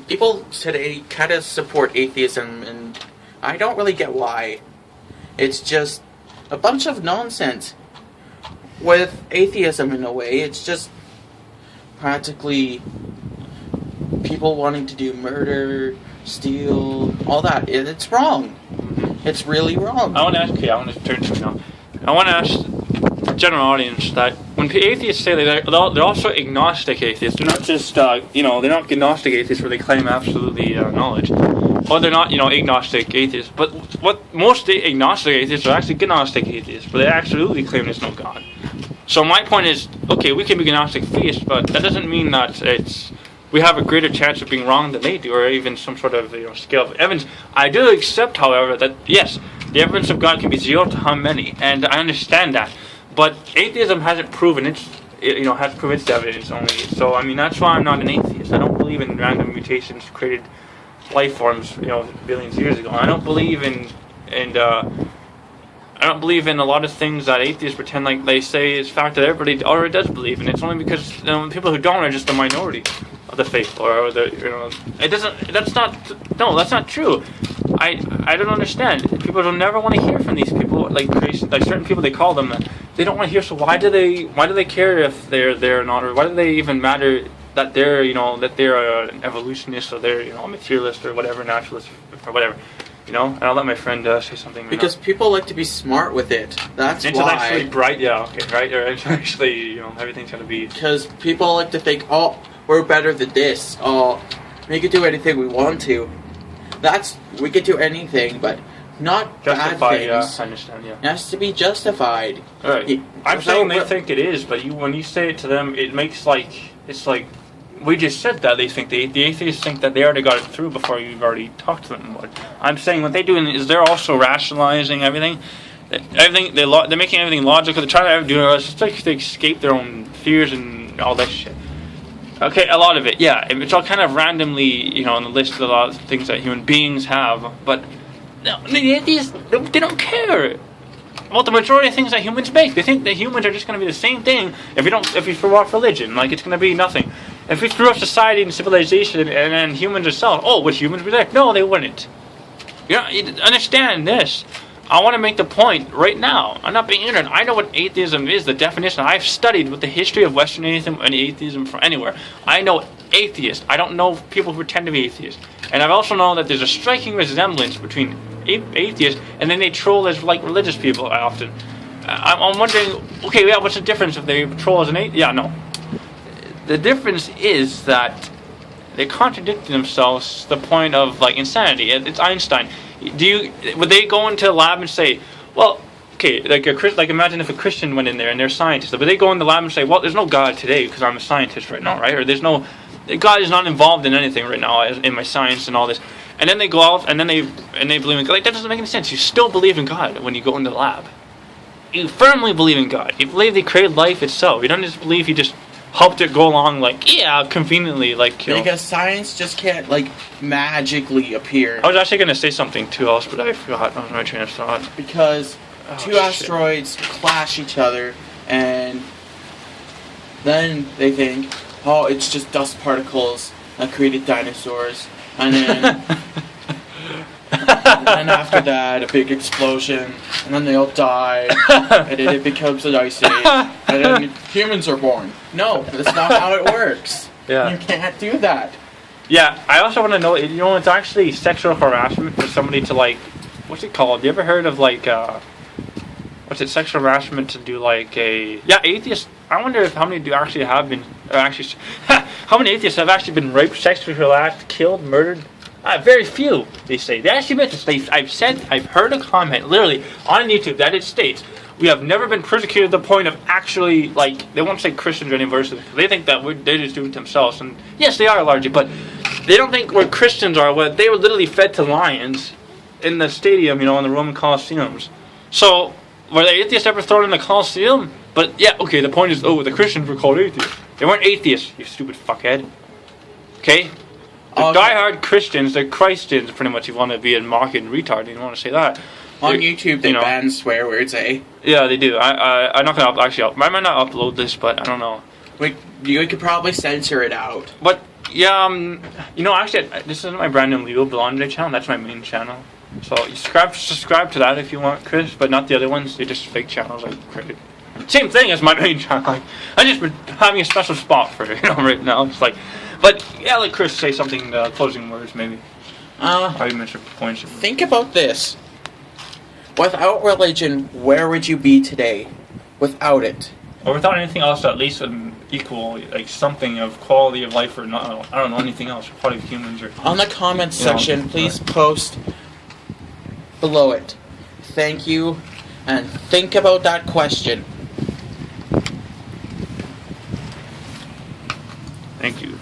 people today kind of support atheism, and I don't really get why. It's just a bunch of nonsense with atheism in a way. It's just practically people wanting to do murder, steal, all that. And it's wrong. It's really wrong. I want to turn to you now. I want to ask the general audience that when atheists say they're also agnostic atheists. They're not just, they're not agnostic atheists where they claim absolutely knowledge. Or they're not, agnostic atheists. But what most agnostic atheists are actually gnostic atheists, where they absolutely claim there's no God. So my point is, okay, we can be agnostic theists, but that doesn't mean that we have a greater chance of being wrong than they do, or even some sort of scale of evidence. I do accept, however, that yes, the evidence of God can be 0 to how many, and I understand that. But atheism hasn't proven its evidence only. So I mean, that's why I'm not an atheist. I don't believe in random mutations created life forms, billions of years ago. I don't believe in I don't believe in a lot of things that atheists pretend like they say is fact that everybody already does believe in. It's only because people who don't are just the minority of the faith, or it doesn't. That's not true. I don't understand. People don't never want to hear from these people, like certain people they call them. They don't want to hear. So why do they care if they're there or not, or why do they even matter that they're an evolutionist, or they're a materialist or whatever, naturalist or whatever. And I'll let my friend say something. Because people like to be smart with it. That's intellectually why. Bright, yeah, okay, right? Or actually, everything's gonna be. Because people like to think, oh, we're better than this. Oh, we can do anything we want to. We can do anything, but not justified, bad things. Yeah, I understand. Yeah, it has to be justified. All right. I'm saying they think it is, but when you say it to them, it makes it's like. We just said that they think the atheists think that they already got it through before you've already talked to them. But I'm saying what they do is they're also rationalizing everything. They're making everything logical. They try to do it. It's just like they escape their own fears and all that shit. Okay, a lot of it, yeah. It's all kind of randomly, on the list of a lot of things that human beings have. But the atheists, they don't care about the majority of things that humans make. They think that humans are just going to be the same thing if we throw off religion. Like, it's going to be nothing. If we threw off society and civilization and then humans themselves, would humans be there? No, they wouldn't. You understand this. I want to make the point right now. I'm not being ignorant. I know what atheism is, the definition. I've studied with the history of Western atheism and atheism from anywhere. I know atheists. I don't know people who pretend to be atheists. And I also know that there's a striking resemblance between atheists and then they troll as like religious people often. I'm wondering, okay, yeah, what's the difference if they troll as an atheist? Yeah, no. The difference is that they contradict themselves to the point of like insanity. It's Einstein. Would they go into a lab and say, well, okay, like imagine if a Christian went in there and they're scientists, but they go in the lab and say, well, there's no God today because I'm a scientist right now, right? Or God is not involved in anything right now in my science and all this. And then they go out and then they believe in God. Like, that doesn't make any sense. You still believe in God when you go into the lab. You firmly believe in God. You believe He created life itself. You don't just believe He just helped it go along conveniently, because science just can't magically appear. I was actually going to say something too else, but I forgot. I was my train of thought. Because two asteroids clash each other, and then they think, oh, it's just dust particles that created dinosaurs, and then and then after that, a big explosion, and then they all die, and then it becomes an ice age, and then humans are born. No, that's not how it works. Yeah. You can't do that. Yeah, I also want to know, it's actually sexual harassment for somebody to, what's it called? You ever heard of, sexual harassment to do, atheists? I wonder how many how many atheists have actually been raped, sexually harassed, killed, murdered? Very few, they say. They actually admit this. I've heard a comment, literally, on YouTube that it states, we have never been persecuted to the point of actually, they won't say Christians or any verses. They think that they just do it themselves. And yes, they are largely, but they don't think where Christians are. They were literally fed to lions in the stadium, in the Roman Colosseums. So, were the atheists ever thrown in the Colosseum? But, yeah, okay, the point is, the Christians were called atheists. They weren't atheists, you stupid fuckhead. Okay? The diehard Christians, the Christians, pretty much, you want to be a mocking retard, you want to say that. On YouTube, they ban swear words, eh? Yeah, they do. I'm not going to I might not upload this, but I don't know. You could probably censor it out. But Yeah, actually, this isn't my brand new Legal Blonde channel. That's my main channel. So you subscribe to that if you want, Chris, but not the other ones. They're just fake channels I created. Same thing as my main channel. Like, I just been having a special spot for it, right now. It's like, but yeah, let Chris say something. Closing words, maybe. Arguments or points. Think about this. Without religion, where would you be today? Without it. Or without anything else, at least equal, like something of quality of life, or not, I don't know, anything else, quality of humans, or on the comments section, please post below it. Thank you, and think about that question. Thank you.